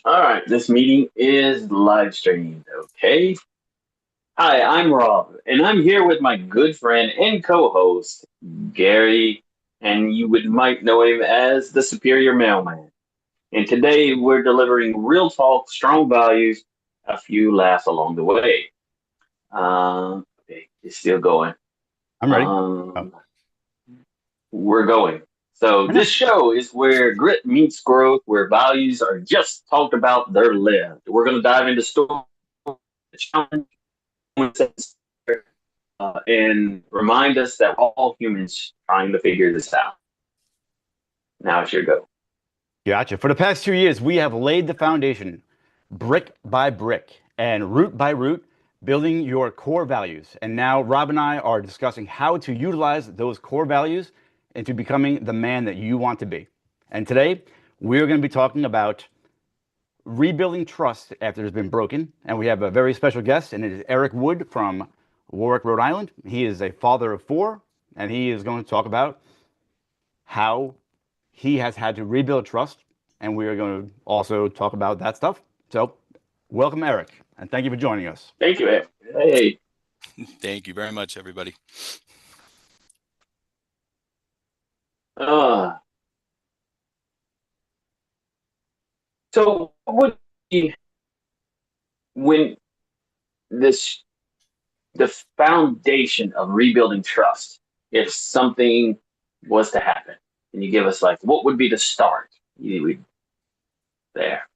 All right, this meeting is live streamed. Okay. Hi, I'm Rob, and I'm here with my good friend and co-host Gary, and you would might know him as the Superior Mailman. And today we're delivering real talk, strong values, a few laughs along the way. Okay, it's still going. I'm ready. Oh, Um, we're going. So I know. this show is where grit meets growth, where values are just talked about, they're lived. We're going to dive into stories, challenge, and remind us that we're all humans trying to figure this out. Now it's your go. Gotcha. For the past 2 years, we have laid the foundation brick by brick and root by root, building your core values. And now Rob and I are discussing how to utilize those core values into becoming the man that you want to be. And today, we're going to be talking about rebuilding trust after it's been broken. And we have a very special guest, and it is Eric Wood from Warwick, Rhode Island. He is a father of four, and he is going to talk about how he has had to rebuild trust, and we are going to also talk about that stuff. So, welcome, Eric, and thank you for joining us. Thank you, Ed. Hey, Thank you very much, everybody. uh, so what would be when this the foundation of rebuilding trust if something was to happen? Can you give us like what would be the start? There.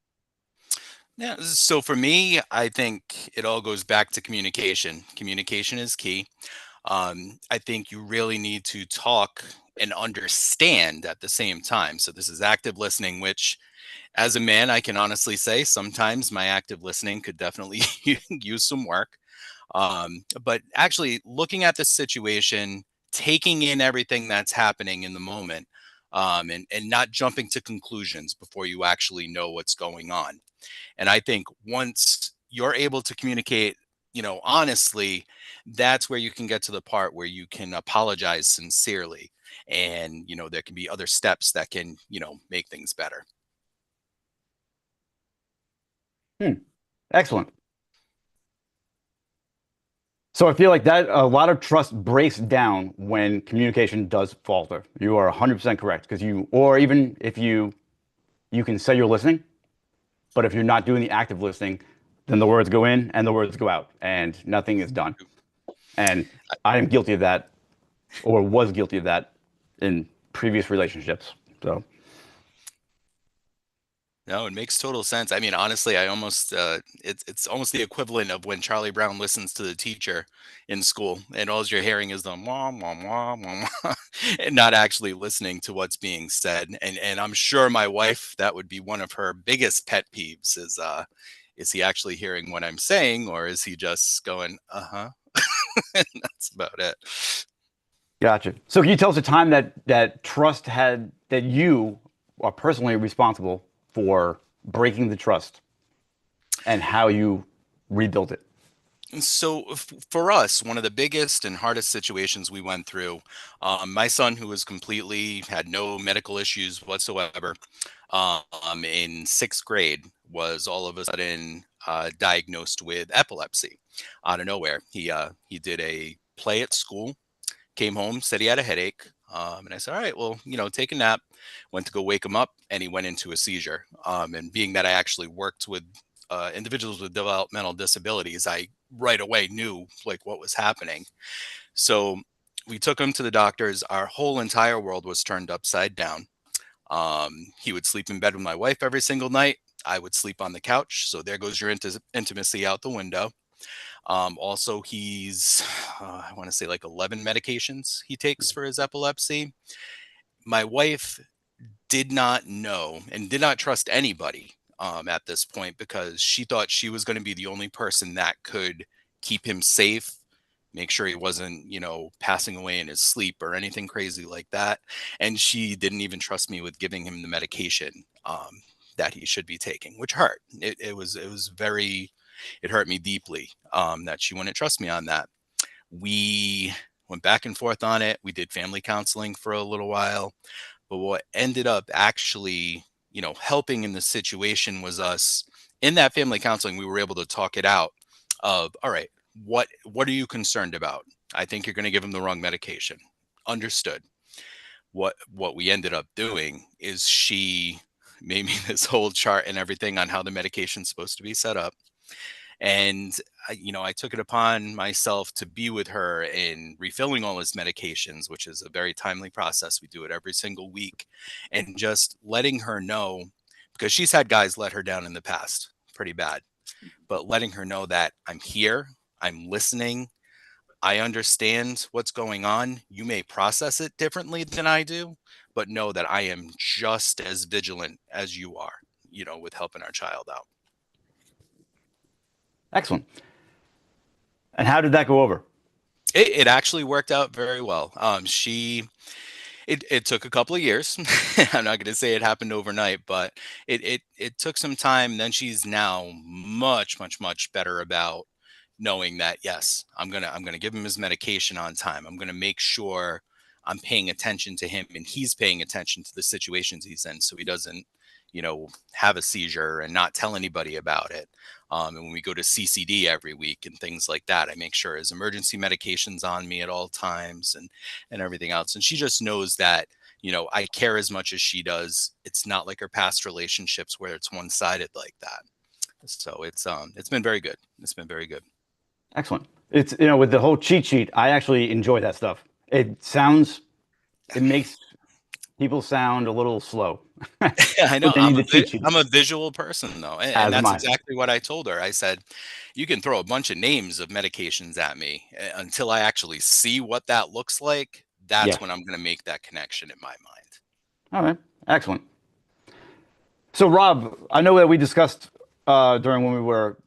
Yeah, so for me, I think it all goes back to communication. Communication is key. I think you really need to talk and understand at the same time. So this is active listening, which as a man, I can honestly say sometimes my active listening could definitely use some work. But actually looking at the situation, taking in everything that's happening in the moment, and not jumping to conclusions before you actually know what's going on. And I think once you're able to communicate, honestly, that's where you can get to the part where you can apologize sincerely. And, there can be other steps that can, make things better. Hmm. Excellent. So I feel like that a lot of trust breaks down when communication does falter. You are 100% correct because or even if you can say you're listening, but if you're not doing the active listening, then the words go in and the words go out, and nothing is done. And I am guilty of that, or was guilty of that in previous relationships. So, No, it makes total sense. I mean, honestly, I almost it's almost the equivalent of when Charlie Brown listens to the teacher in school, and all you're hearing is the mom, mom, mom, mom, and not actually listening to what's being said. And I'm sure my wife, that would be one of her biggest pet peeves is he actually hearing what I'm saying, or is he just going, uh-huh? And that's about it. gotcha. So, can you tell us a time that trust had that you are personally responsible for breaking the trust and how you rebuilt it? So for us, one of the biggest and hardest situations we went through, my son, who was completely had no medical issues whatsoever, in sixth grade, was all of a sudden diagnosed with epilepsy out of nowhere. He did a play at school, came home, said he had a headache. And I said, all right, well, take a nap. Went to go wake him up, and he went into a seizure. And being that I actually worked with individuals with developmental disabilities, I right away knew like what was happening. So we took him to the doctors. Our whole entire world was turned upside down. He would sleep in bed with my wife every single night. I would sleep on the couch. So there goes your intimacy out the window. Also, he's, I want to say like 11 medications he takes for his epilepsy. My wife did not know and did not trust anybody at this point because she thought she was going to be the only person that could keep him safe, make sure he wasn't, passing away in his sleep or anything crazy like that. And she didn't even trust me with giving him the medication that he should be taking, which hurt. It was very, it hurt me deeply that she wouldn't trust me on that. We went back and forth on it. We did family counseling for a little while, but what ended up actually helping in the situation was us in that family counseling. We were able to talk it out of, all right, what are you concerned about? I think you're going to give him the wrong medication. Understood. What we ended up doing is she made me this whole chart and everything on how the medication's supposed to be set up. And I took it upon myself to be with her in refilling all his medications, which is a very timely process. We do it every single week, and just letting her know, because she's had guys let her down in the past pretty bad, but letting her know that I'm here, I'm listening, I understand what's going on. You may process it differently than I do, but know that I am just as vigilant as you are, with helping our child out. Excellent. And how did that go over? It actually worked out very well. It took a couple of years. I'm not going to say it happened overnight, but it took some time. Then she's now much, much, much better about knowing that, yes, I'm gonna give him his medication on time. I'm gonna make sure I'm paying attention to him and he's paying attention to the situations he's in, so he doesn't, have a seizure and not tell anybody about it. And when we go to CCD every week and things like that, I make sure his emergency medication's on me at all times and everything else. And she just knows that, I care as much as she does. It's not like her past relationships where it's one-sided like that. So it's been very good. It's been very good. Excellent. It's, with the whole cheat sheet, I actually enjoy that stuff. It makes people sound a little slow. I know. But they need the cheat sheet, I'm a visual person though, and as am that's I. exactly what I told her. I said, "You can throw a bunch of names of medications at me until I actually see what that looks like. That's Yes. when I'm going to make that connection in my mind." All right. Excellent. So, Rob, I know that we discussed during when we were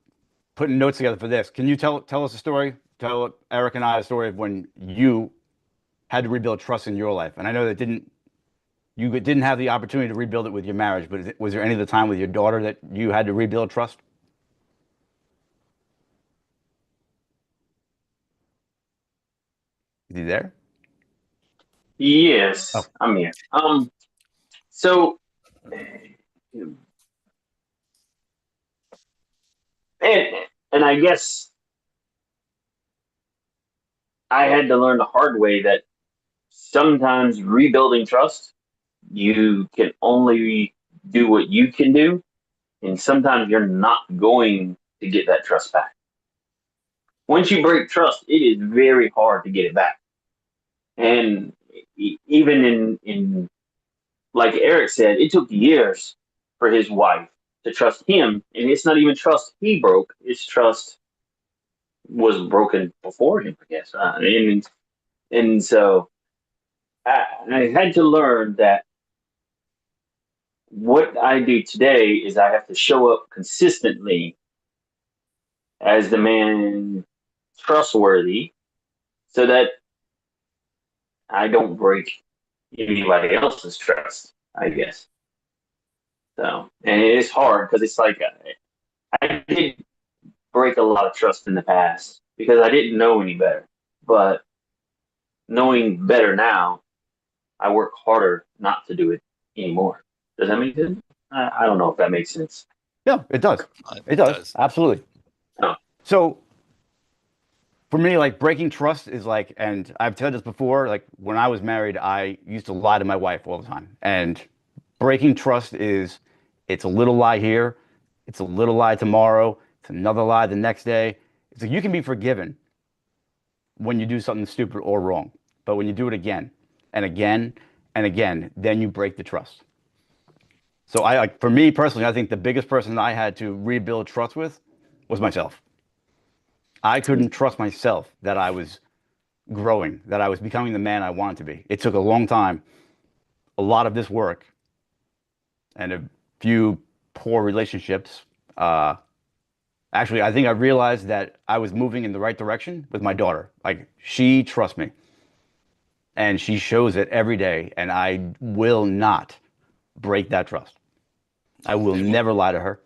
putting notes together for this. Can you tell us a story? Tell Eric and I a story of when you had to rebuild trust in your life. And I know that you didn't have the opportunity to rebuild it with your marriage, but was there any other time with your daughter that you had to rebuild trust? Is he there? Oh, Yes, I'm here. So, and and I guess I had to learn the hard way that sometimes rebuilding trust, you can only do what you can do, and sometimes you're not going to get that trust back. Once you break trust, it is very hard to get it back. And even in like Eric said, it took years for his wife to trust him, and it's not even trust he broke; it's trust was broken before him, I guess. And so I had to learn that what I do today is I have to show up consistently as the man trustworthy so that I don't break anybody else's trust, I guess. So, and it is hard because it's like I did break a lot of trust in the past because I didn't know any better. But knowing better now, I work harder not to do it anymore. Does that make sense? I don't know if that makes sense. yeah, it does. It It does. does. Absolutely. No. So for me, like breaking trust is like, and I've said this before, like when I was married, I used to lie to my wife all the time. And breaking trust is, it's a little lie here, it's a little lie tomorrow, it's another lie the next day. It's like you can be forgiven when you do something stupid or wrong, but when you do it again and again and again, then you break the trust. So I like, for me personally, I think the biggest person I had to rebuild trust with was myself. I couldn't trust myself that I was growing, that I was becoming the man I wanted to be. It took a long time, a lot of this work, and a few poor relationships. Uh, Actually, I think I realized that I was moving in the right direction with my daughter. Like she trusts me, and she shows it every day, and I will not break that trust. I No, will never lie to her.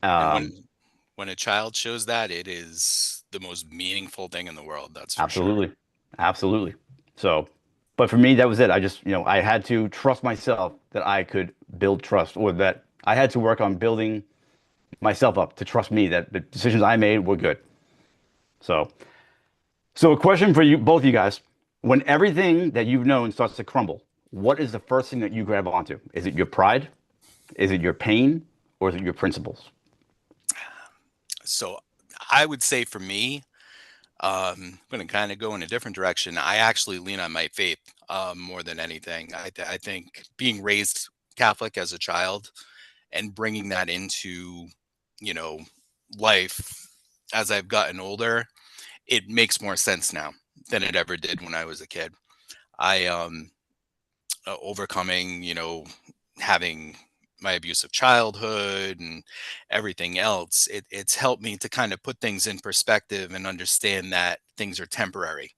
and Um, when a child shows that, it is the most meaningful thing in the world. That's for sure. Absolutely, absolutely. So. But for me, that was it. I just, I had to trust myself that I could build trust, or that I had to work on building myself up to trust me that the decisions I made were good. So, so a question for you, both of you guys. When everything that you've known starts to crumble, what is the first thing that you grab onto? Is it your pride? Is it your pain? Or is it your principles? So I would say for me, I'm going to kind of go in a different direction. I actually lean on my faith more than anything. I think being raised Catholic as a child and bringing that into, you know, life as I've gotten older, it makes more sense now than it ever did when I was a kid. I overcoming, having my abusive childhood and everything else, it's helped me to kind of put things in perspective and understand that things are temporary.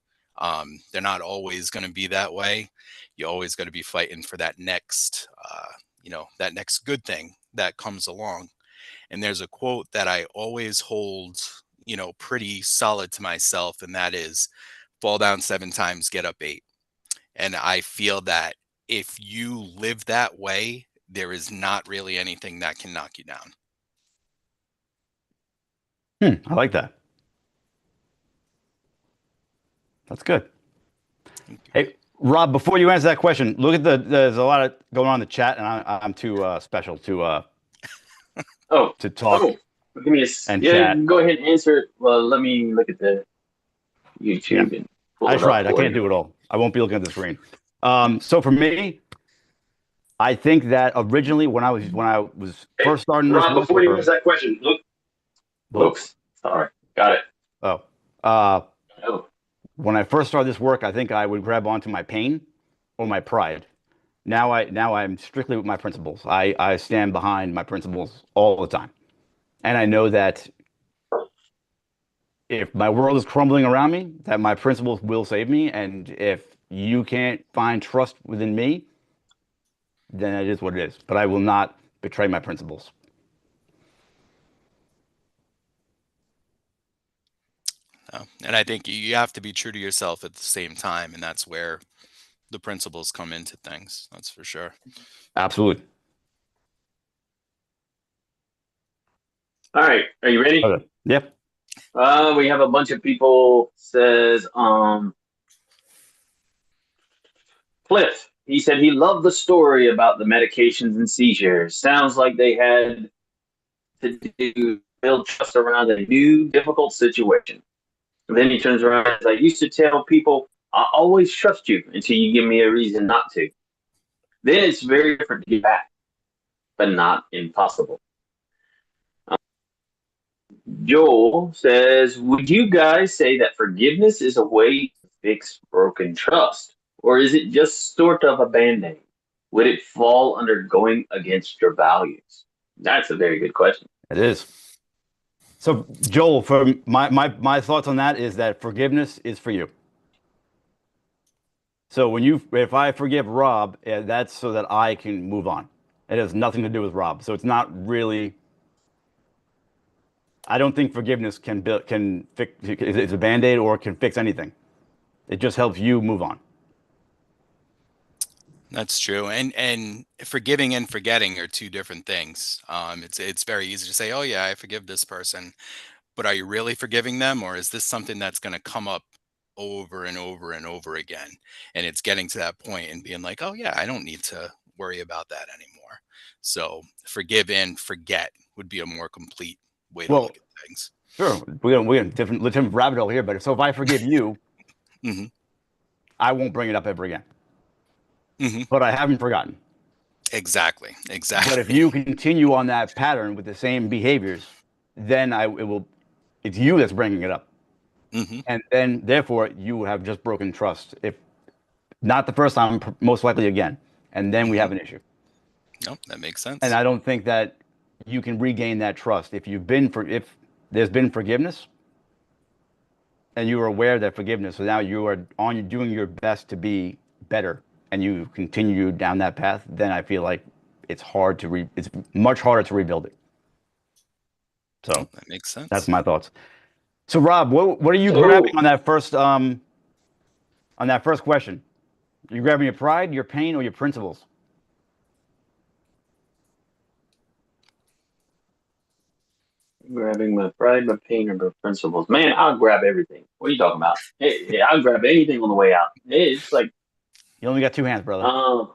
They're not always going to be that way. You always got to be fighting for that next, that next good thing that comes along. And there's a quote that I always hold, pretty solid to myself, and that is, fall down 7 times, get up 8. And I feel that if you live that way, there is not really anything that can knock you down. I like that. That's good. Hey, Rob, before you answer that question, look at there's a lot of going on in the chat, and I'm too special Oh, to talk give me and yeah. chat. Go ahead and answer it. Well, let me look at the Yeah, YouTube and pull I it up tried. I for can't you. do it all. I won't be looking at the screen. So for me, I think that originally when I was Hey, first starting this Rob, work, before you or answer that question, look. hello, Whoops. Sorry. Got it. oh, uh, Oh, when I first started this work, I think I would grab onto my pain or my pride. Now I'm strictly with my principles. I stand behind my principles all the time, and I know that if my world is crumbling around me, that my principles will save me. And if you can't find trust within me, then it is what it is. But I will not betray my principles. And I think you have to be true to yourself at the same time. And that's where the principles come into things. That's for sure. Absolutely. all right. Are you ready? Okay. Yep. We have a bunch of people. Says Cliff. He said he loved the story about the medications and seizures. Sounds like they had to do build trust around a new difficult situation. And then he turns around and says, I used to tell people, I always trust you until you give me a reason not to. Then it's very different to get back, but not impossible. Joel says, would you guys say that forgiveness is a way to fix broken trust? Or is it just sort of a band aid? Would it fall under going against your values? That's a very good question. It is. So, Joel, for my thoughts on that is that forgiveness is for you. So if I forgive Rob, that's so that I can move on. It has nothing to do with Rob. So it's not really. I don't think forgiveness can fix. It's a band-aid or can fix anything. It just helps you move on. That's true. And forgiving and forgetting are two different things. It's very easy to say, "Oh yeah, I forgive this person," but are you really forgiving them, or is this something that's going to come up over and over and over again? And it's getting to that point and being like, "Oh yeah, I don't need to worry about that anymore." So forgive and forget would be a more complete way to Well, look at things. sure, we got different rabbit hole here, but so if I forgive you, Hmm. I won't bring it up ever again. Hmm. But I haven't forgotten. Exactly. But if Exactly. you continue on that pattern with the same behaviors, then it will. It's you that's bringing it up, Hmm. and then therefore you have just broken trust. If not the first time, most likely again, and then we Hmm. have an issue. Nope, that makes And sense. I don't think that you can regain that trust if there's been forgiveness and you are aware that forgiveness. So now you are on doing your best to be better, and you continue down that path. Then I feel like it's much harder to rebuild it. So Nope, that makes that's sense. my thoughts. So Rob, what are you grabbing So, on that first question? You grabbing your pride, your pain, or your principles? Grabbing my pride, my pain, or my principles. Man, I'll grab everything. What are you talking about? Hey, I'll grab anything on the way out. It's like, You only got two hands, brother. um,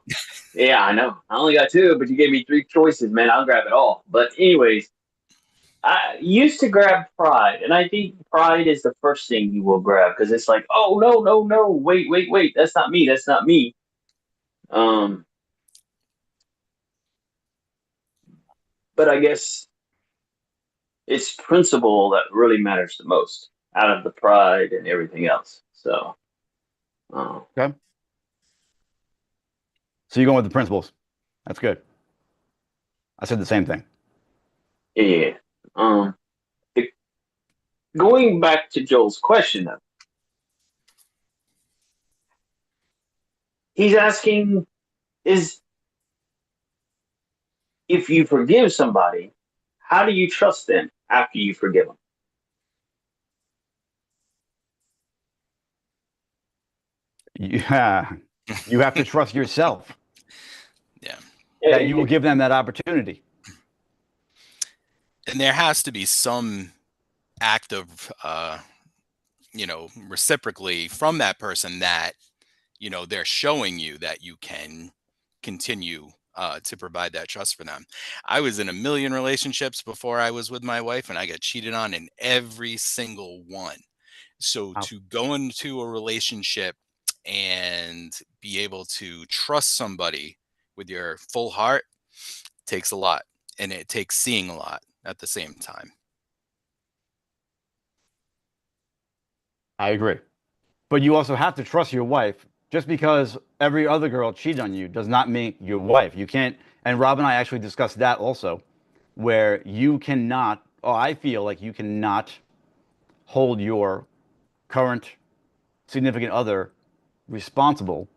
yeah, I know. I only got two, but you gave me three choices, man. I'll grab it all. But anyways, I used to grab pride, and I think pride is the first thing you will grab because it's like, oh no, no, no, wait, wait, wait, that's not me, that's not me. Um, but I guess it's principle that really matters the most out of the pride and everything else. So, uh, Okay. So you're going with the principles. That's good. I said the same thing. yeah. Um, the, Going back to Joel's question, though, he's asking is if you forgive somebody, how do you trust them after you forgive them? Yeah. You have to trust yourself Yeah. that you will give them that opportunity. And there has to be some act of, reciprocally from that person that, they're showing you that you can continue to provide that trust for them. I was in a million relationships before I was with my wife, and I got cheated on in every single one. So Wow. to go into a relationship and be able to trust somebody with your full heart takes a lot, and it takes seeing a lot at the same time. I agree. But you also have to trust your wife. Just because every other girl cheated on you does not make your wife. You can't, and Rob and I actually discussed that also, where you cannot, oh, I feel like you cannot hold your current significant other responsible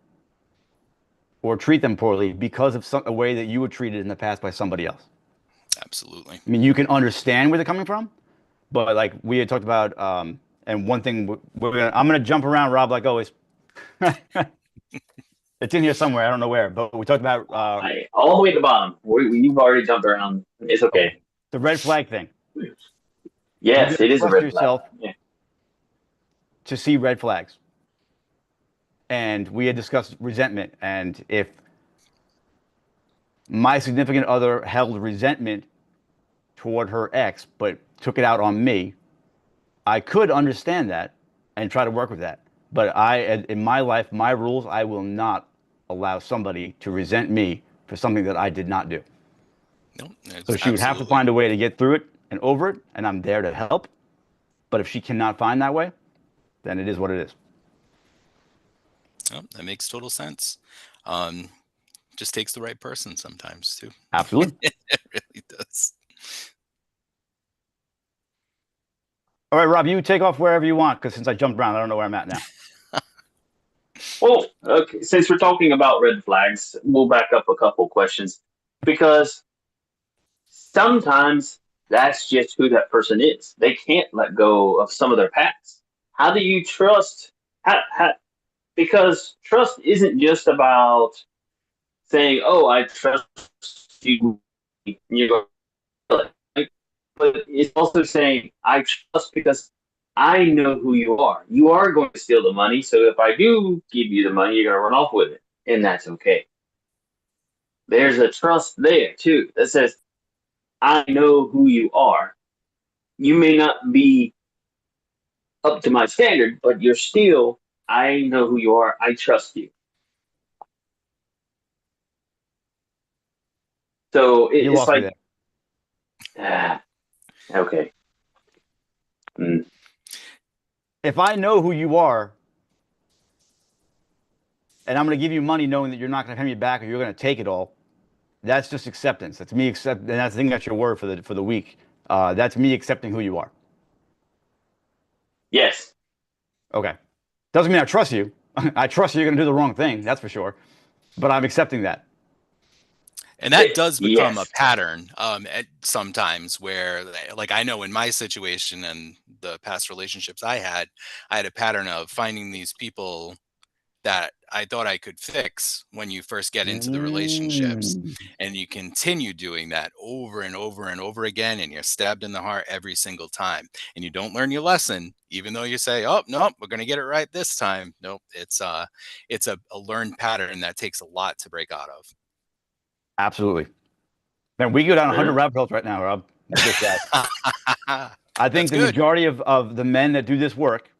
or treat them poorly because of a way that you were treated in the past by somebody else. Absolutely. I mean, you can understand where they're coming from, but like we had talked about, and one thing I'm gonna jump around, Rob, like always. It's in here somewhere. I don't know where, but we talked about All the way at the bottom. You've already jumped around. It's okay, okay. the red flag thing. You Yes, got to it is a trust red flag. yourself Yeah. to see red flags. And we had discussed resentment, and if my significant other held resentment toward her ex, but took it out on me, I could understand that and try to work with that. But in my life, my rules, I will not allow somebody to resent me for something that I did not do. No, So it's she would have to absolutely. find a way to get through it and over it, and I'm there to help. But if she cannot find that way, then it is what it is. Oh, that makes total sense. Um, just takes the right person sometimes too. Absolutely. It really does. All right, Rob, you take off wherever you want because since I jumped around, I don't know where I'm at now. Well, okay, since we're talking about red flags, we'll back up a couple questions because sometimes that's just who that person is. They can't let go of some of their past. How do you trust? Because trust isn't just about saying, "Oh, I trust you." You're going, but it's also saying, "I trust because I know who you are. You are going to steal the money, so if I do give you the money, you're going to run off with it, and that's okay." There's a trust there too that says, "I know who you are. You may not be up to my standard, but you're still. I know who you are. I trust you." So You it's lost me like, there. ah, okay. Mm. If I know who you are and I'm going to give you money knowing that you're not going to pay me back or you're going to take it all, that's just acceptance. That's me accept, and I think that's your word for the week. That's me accepting who you are. Yes. Okay. Doesn't mean I trust you. I trust you're going to do the wrong thing. That's for sure. But I'm accepting that. And that does become a Yes. pattern sometimes where, like, I know in my situation and the past relationships I had a pattern of finding these people that I thought I could fix when you first get into the relationships. Mm. And you continue doing that over and over and over again, and you're stabbed in the heart every single time. And you don't learn your lesson, even though you say, "Oh, no, we're going to get it right this time." Nope, it's a learned pattern that takes a lot to break out of. Absolutely. Man, we go down 100 Yeah. rabbit holes right now, Rob, with this guy. I think That's the good. majority of the men that do this work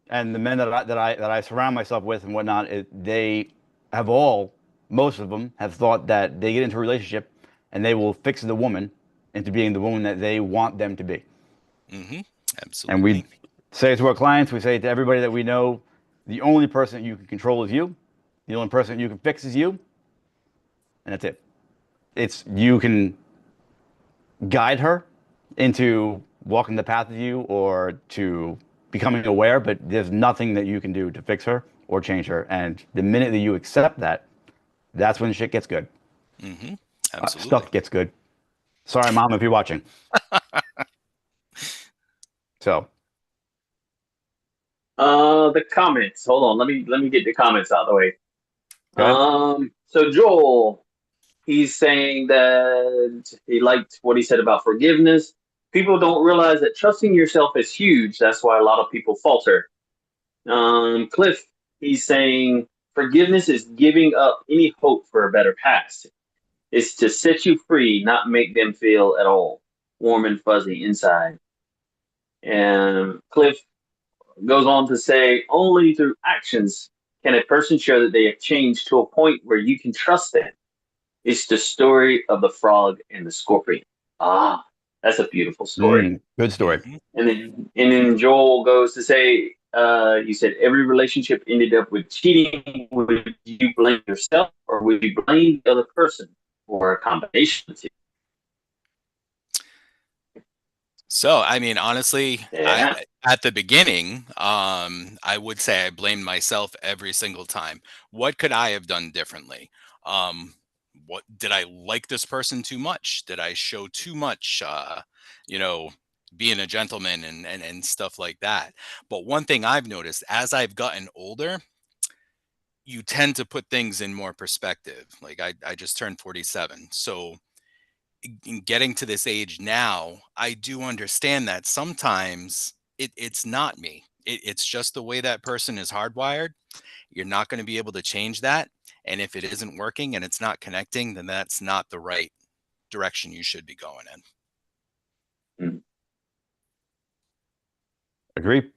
and the men that I surround myself with and whatnot, they have all, most of them have thought that they get into a relationship and they will fix the woman into being the woman that they want them to be. Hmm. And we Absolutely. say it to our clients, we say it to everybody that we know, the only person you can control is you. The only person you can fix is you, and that's it. It's you can guide her into walking the path of you or to becoming aware, but there's nothing that you can do to fix her or change her. And the minute that you accept that, that's when shit gets good. Hmm. Absolutely. Stuff gets good. Sorry, mom, if you're watching. So, The comments. Hold on. Let me get the comments out of the way. go ahead. So Joel, he's saying that he liked what he said about forgiveness. People don't realize that trusting yourself is huge. That's why a lot of people falter. Cliff, he's saying forgiveness is giving up any hope for a better past. It's to set you free, not make them feel at all warm and fuzzy inside. And Cliff goes on to say, only through actions can a person show that they have changed to a point where you can trust them. It's the story of the frog and the scorpion. Ah, that's a beautiful story. Good story. Hmm. And then Joel goes to say, you said every relationship ended up with cheating. Would you blame yourself or would you blame the other person, or a combination of the two? So, I mean, honestly, I Yeah. at the beginning, I would say I blamed myself every single time. What could I have done differently? Um, what did I like this person too much? Did I show too much, you know, being a gentleman and stuff like that? But one thing I've noticed as I've gotten older, you tend to put things in more perspective. Like I just turned 47. So in getting to this age now, I do understand that sometimes it's not me. It's just the way that person is hardwired. You're not going to be able to change that. And if it isn't working and it's not connecting, then that's not the right direction you should be going Mm. Agree.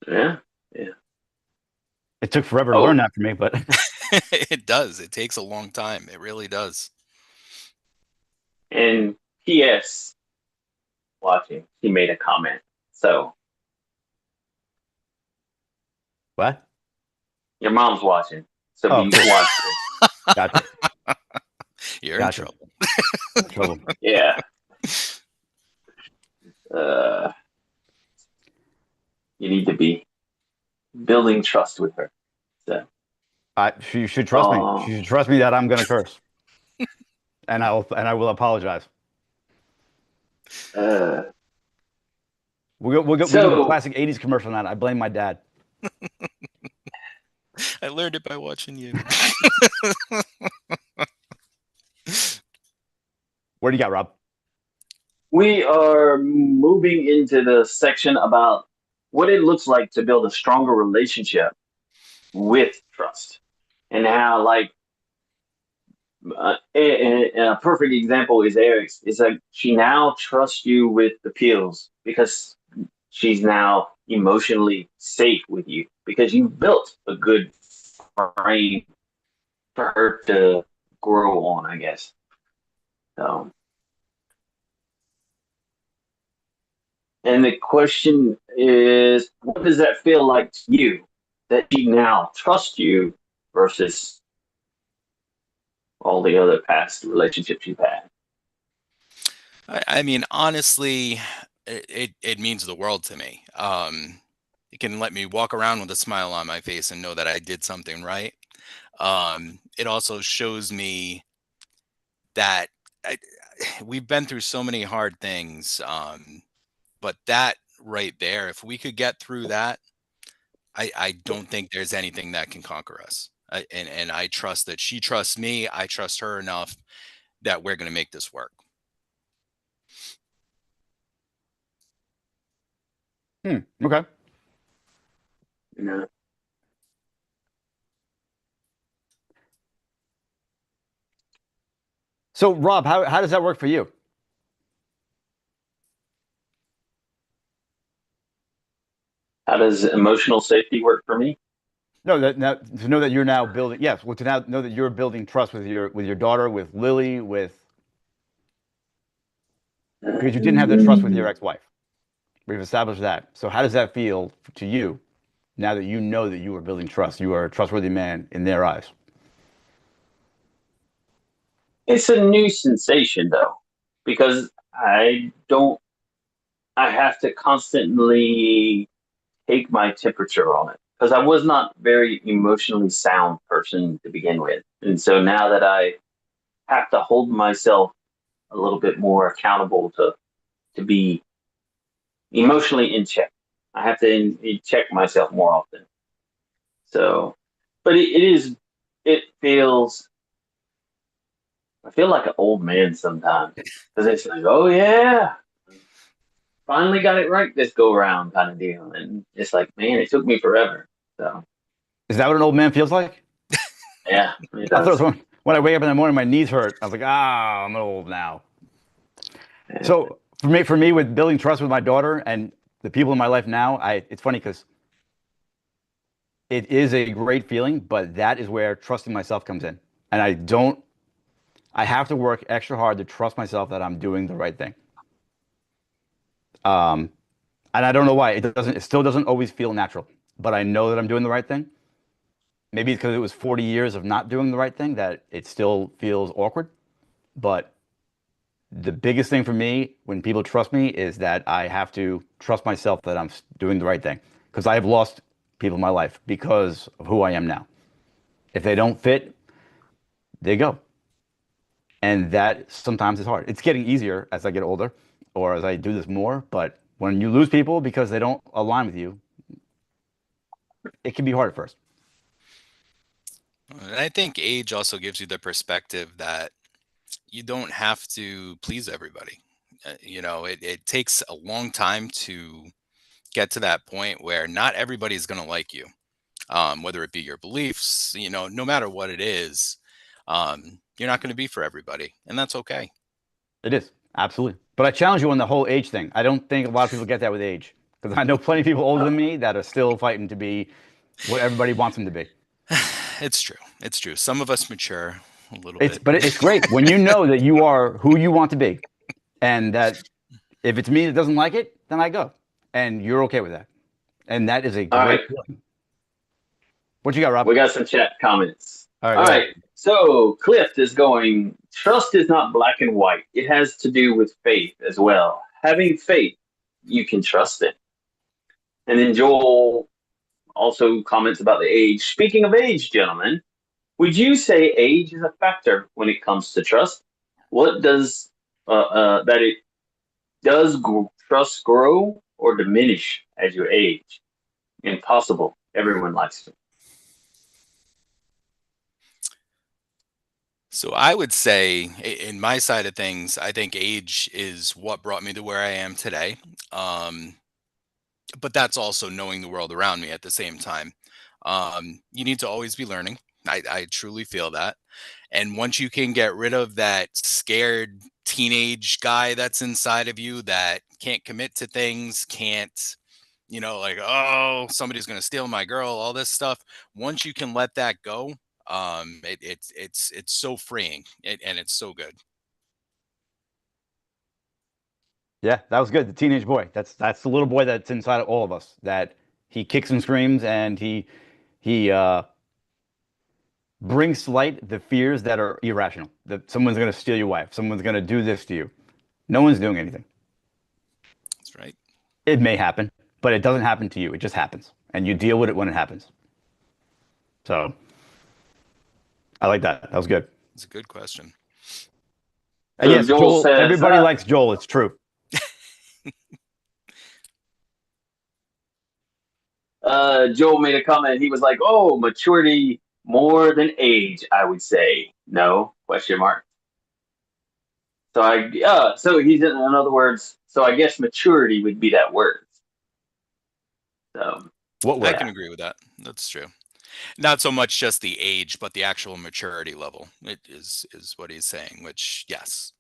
Yeah. Yeah. It took forever to learn Oh, that for me, but in. It does. It takes a long time. It really does. and P.S. watching, he made a comment. So what? your mom's watching. So Oh, be cool. watchful. Gotcha. You're in Gotcha. trouble. Trouble. Yeah. Uh, you need to be building trust with her. So, She should trust me. uh, She should trust me that I'm going to curse, and I will apologize. uh, We can go so classic '80s commercial on that. I blame my dad. I learned it by watching you. Where do you got, Rob? we are moving into the section about what it looks like to build a stronger relationship with trust, and how, like, a perfect example is Eric's. It's like she now trusts you with the pills because she's now emotionally safe with you because you've built a good frame for her to grow on, I guess. So, and the question is, what does that feel like to you that she now trusts you versus all the other past relationships you've had? I mean, honestly, it means the world to me. It can let me walk around with a smile on my face and know that I did something right. It also shows me that I, we've been through so many hard things. But that right there, if we could get through that, I don't think there's anything that can conquer us. And I trust that she trusts me. I trust her enough that we're going to make this work. Okay. You know, So, Rob, how does that work for you? how does emotional safety work for me? No, that now to know that you're now building. Yes, well, to now know that you're building trust with your daughter, with Lily, with because you didn't have the trust with your ex-wife. We've established that. So, how does that feel to you now that you know that you are building trust? You are a trustworthy man in their eyes. It's a new sensation though, because I don't. I have to constantly take my temperature on it because I was not very emotionally sound person to begin with, and so now that I have to hold myself a little bit more accountable to be emotionally in check. I have to check myself more often. So, but it is. It feels. I feel like an old man sometimes because it's like, oh yeah, finally got it right this go round kind of deal, and it's like, man, it took me forever. So Is that what an old man feels like? yeah, it I thought does. when I wake up in the morning, my knees hurt. I was like, I'm old now. Yeah. So for me, with building trust with my daughter and the people in my life now, it's funny because it is a great feeling, but that is where trusting myself comes in. And I have to work extra hard to trust myself that I'm doing the right thing. Um, and I don't know why it still doesn't always feel natural, but I know that I'm doing the right thing. Maybe it's because it was 40 years of not doing the right thing that it still feels awkward. But the biggest thing for me when people trust me is that I have to trust myself that I'm doing the right thing because I have lost people in my life because of who I am now. If they don't fit, they go. And that sometimes is hard. It's getting easier as I get older or as I do this more. But when you lose people because they don't align with you, it can be hard at first. And I think age also gives you the perspective that you don't have to please everybody. It takes a long time to get to that point where not everybody's going to like you, whether it be your beliefs, no matter what it is, you're not going to be for everybody. And that's okay. It is, absolutely. But I challenge you on the whole age thing. I don't think a lot of people get that with age because I know plenty of people older than me that are still fighting to be what everybody wants them to be. It's true. It's true. Some of us mature a little It's bit. but it's great when you know that you are who you want to be, and that if it's me that doesn't like it, then I go, and you're okay with that, and that is a All right, great feeling. What you got, Rob? we got some chat comments. All right, All go ahead. right, so Clift is going. Trust is not black and white. It has to do with faith as well. Having faith, you can trust it. And then Joel also comments about the age. Speaking of age, gentlemen, would you say age is a factor when it comes to trust? What does that it does trust grow or diminish as you age? Impossible. Everyone likes it. So I would say, in my side of things, I think age is what brought me to where I am today. Um, but that's also knowing the world around me at the same time. You need to always be learning. I truly feel that. And once you can get rid of that scared teenage guy that's inside of you that can't commit to things, can't, like, oh, somebody's going to steal my girl, all this stuff. Once you can let that go, it's so freeing, and it's so good. Yeah, that was good. The teenage boy. That's the little boy that's inside of all of us. That he kicks and screams, and he brings to light the fears that are irrational. That someone's going to steal your wife. Someone's going to do this to you. No one's doing anything. That's right. It may happen, but it doesn't happen to you. It just happens, and you deal with it when it happens. So I like that. That was good. It's a good question. And So yes, Joel Joel. says, Everybody likes Joel. It's true. Joel made a comment. He was like, "Oh, maturity more than age, I would say." No question mark. So he's in other words. So I guess maturity would be that word. So What I word? can yeah, agree with that. That's true. Not so much just the age, but the actual maturity level. It is what he's saying. Which yes,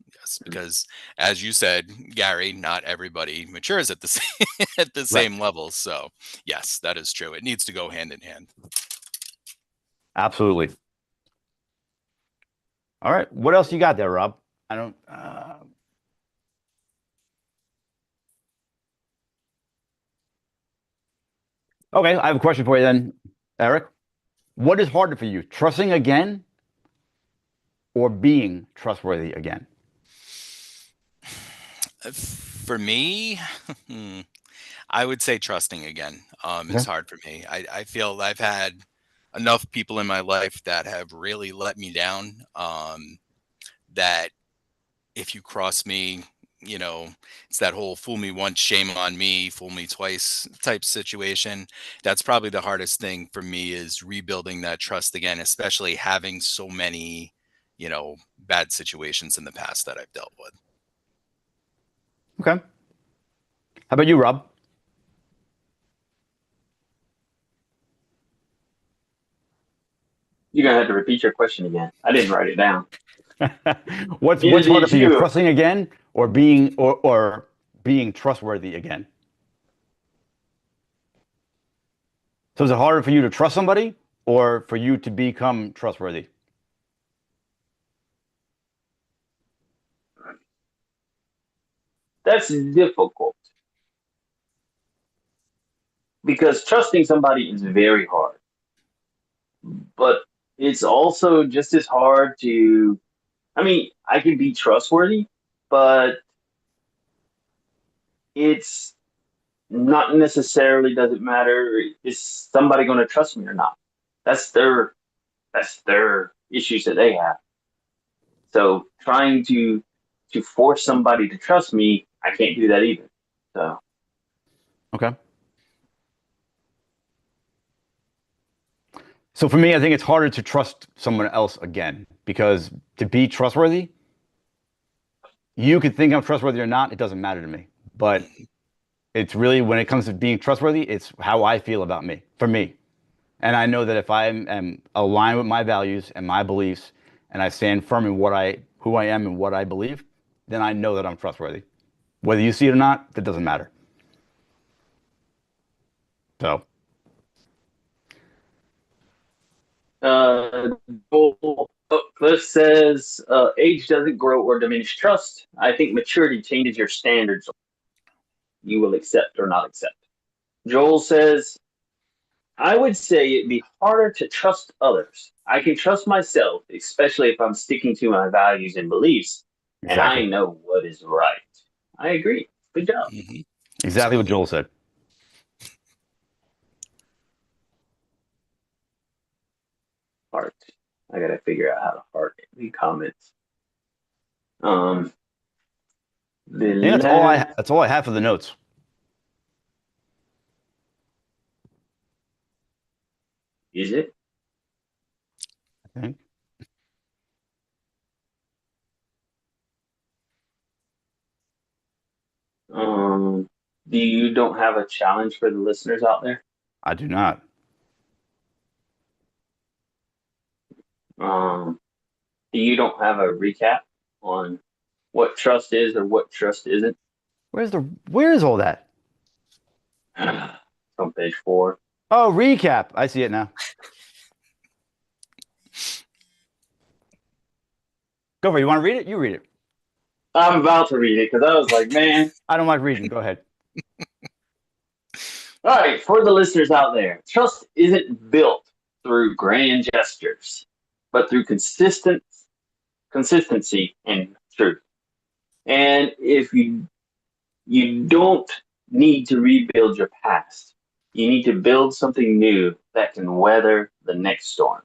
because as you said, Gary, not everybody matures at the same at the Right. same level. So yes, that is true. It needs to go hand in hand. Absolutely. All right. What else you got there, Rob? I don't. Okay, I have a question for you then, Eric. What is harder for you, trusting again or being trustworthy again? For me, I would say trusting again is Okay. hard for me. I feel I've had enough people in my life that have really let me down. That if you cross me, you know, it's that whole fool me once, shame on me, fool me twice type situation. That's probably the hardest thing for me is rebuilding that trust again, especially having so many, bad situations in the past that I've dealt with. Okay. How about you, Rob? you're gonna have to repeat your question again. I didn't write it down. Neither What's harder did for you, you. trusting again or being trustworthy again? So is it harder for you to trust somebody or for you to become trustworthy? That's difficult because trusting somebody is very hard, but it's also just as hard to. I mean, I can be trustworthy, but it's not necessarily doesn't matter. Is somebody going to trust me or not? That's their that's their issues that they have. So trying to force somebody to trust me, I can't do that either. So Okay. So for me, I think it's harder to trust someone else again because to be trustworthy, you could think I'm trustworthy or not, it doesn't matter to me. But it's really when it comes to being trustworthy, it's how I feel about me, for me. And I know that if am aligned with my values and my beliefs and I stand firm in who I am and what I believe, then I know that I'm trustworthy. Whether you see it or not, that doesn't matter. So, uh, this says age doesn't grow or diminish trust. I think maturity changes your standards you will accept or not accept. Joel says I would say it'd be harder to trust others. I can trust myself, especially if I'm sticking to my values and beliefs, and I exactly. know what is right. I agree. Good job. Hmm. Exactly what Absolutely. Joel said. Heart. I gotta figure out how to heart the comments. Um, the I think last that's all I have for the notes. is it. I think. Um, do you don't have a challenge for the listeners out there? I do not. Um, do you don't have a recap on what trust is or what trust isn't? Where is all that? It's on page 4. Oh, recap. I see it now. Go for it. You want to read it? You read it. I'm about to read it because I was like, man. I don't like reading. Go ahead. All right, for the listeners out there, trust isn't built through grand gestures, but through consistency and truth. And if you don't need to rebuild your past, you need to build something new that can weather the next storm.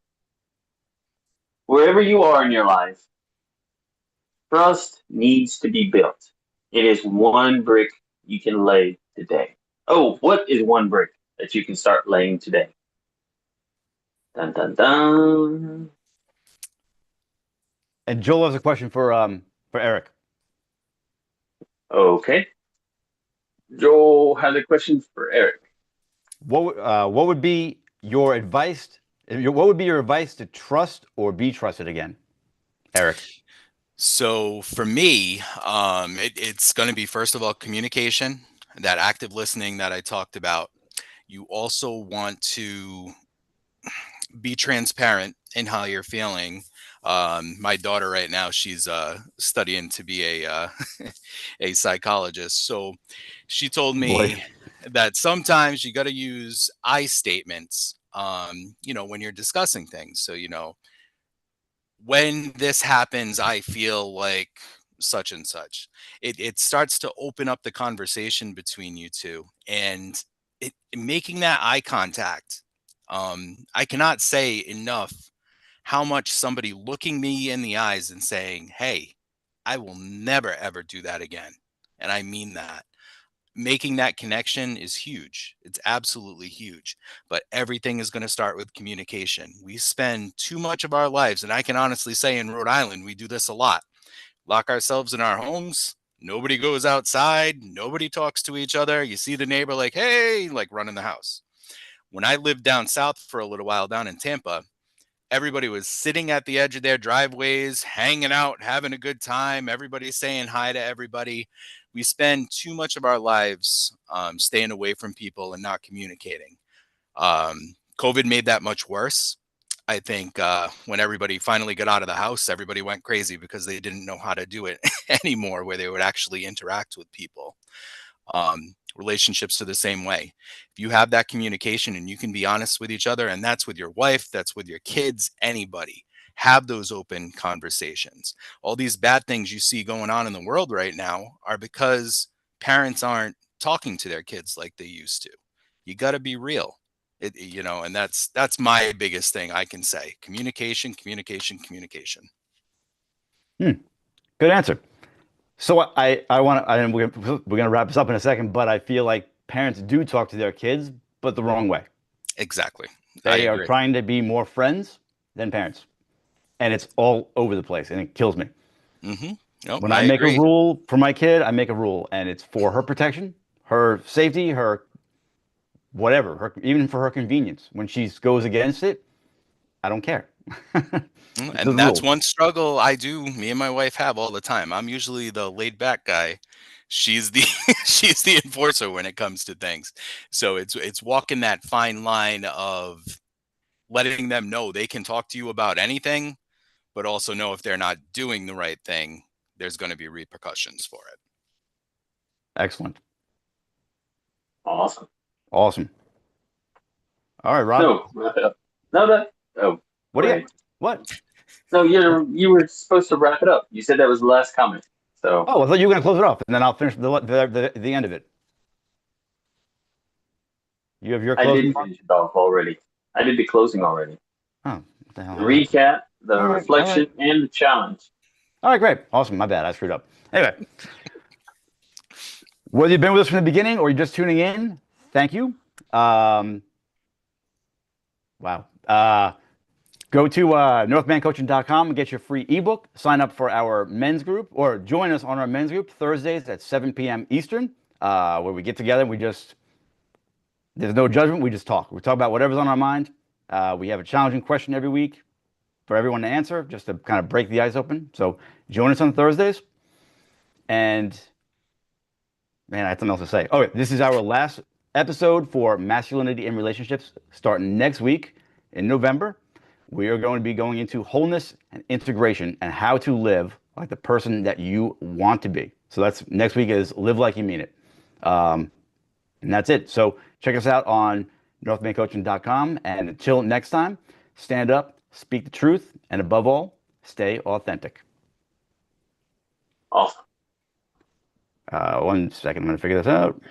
Wherever you are in your life, trust needs to be built. It is one brick you can lay today. Oh, what is one brick that you can start laying today? Dun dun dun. And Joel has a question for Eric. Okay. Joel has a question for Eric. What would be your advice? What would be your advice to trust or be trusted again, Eric? So for me, it's going to be first of all communication, that active listening that I talked about. You also want to be transparent in how you're feeling. My daughter right now, she's studying to be a a psychologist. So she told Boy, me that sometimes you got to use I statements. When you're discussing things. So when this happens, I feel like such and such. It starts to open up the conversation between you two, and making that eye contact. I cannot say enough how much somebody looking me in the eyes and saying, "Hey, I will never ever do that again," and I mean that. Making that connection is huge. It's absolutely huge. But everything is going to start with communication. We spend too much of our lives, and I can honestly say in Rhode Island, we do this a lot. Lock ourselves in our homes. Nobody goes outside. Nobody talks to each other. You see the neighbor like, hey, like running the house. When I lived down south for a little while down in Tampa, everybody was sitting at the edge of their driveways, hanging out, having a good time. Everybody's saying hi to everybody. We spend too much of our lives staying away from people and not communicating. COVID made that much worse. I think when everybody finally got out of the house, everybody went crazy because they didn't know how to do it anymore, where they would actually interact with people. Relationships are the same way. If you have that communication and you can be honest with each other, and that's with your wife, that's with your kids, anybody, have those open conversations. All these bad things you see going on in the world right now are because parents aren't talking to their kids like they used to. You got to be real. And that's my biggest thing I can say. Communication, communication, communication. Hmm, good answer. So I want to, and we're gonna wrap this up in a second, but I feel like parents do talk to their kids, but the wrong way. Exactly. I They are agree. trying to be more friends than parents, and it's all over the place, and it kills me. Mm-hmm. Nope, When I I make a agree. rule for my kid, I make a rule, and it's for her protection, her safety, her whatever, her even for her convenience. When she goes against it, I don't care. It's the And that's rule. one struggle me and my wife have all the time. I'm usually the laid back guy. She's the she's the enforcer when it comes to things. So it's walking that fine line of letting them know they can talk to you about anything, but also know if they're not doing the right thing, there's going to be repercussions for it. Excellent. Awesome. Awesome. All right, Rob. No, wrap it up. No, that. Oh, What go do you got? ahead. What? No, you were supposed to wrap it up. You said that was the last comment. So Oh, I thought you were going to close it off, and then I'll finish the end of it. You have your I closing did remarks? finish it off already. I did the closing already. Oh, what the hell? The recap, the All right, all right. reflection, and the challenge. All right, great. Awesome. My bad. I screwed up. Anyway, whether you've been with us from the beginning or you're just tuning in, thank you. Um, wow. Go to northmancoaching.com and get your free ebook. Sign up for our men's group or join us on our men's group Thursdays at 7 p.m. Eastern, where we get together and there's no judgment. We just talk. We talk about whatever's on our mind. We have a challenging question every week for everyone to answer, just to kind of break the ice open. So join us on Thursdays. And man, I have something else to say. Oh, this is our last episode for masculinity in relationships. Starting next week in November, we are going to be going into wholeness and integration and how to live like the person that you want to be. So that's next week is live like you mean it. And that's it. So check us out on northmancoaching.com. And until next time, stand up, speak the truth, and above all, stay authentic. Awesome. 1 second, I'm going to figure this out.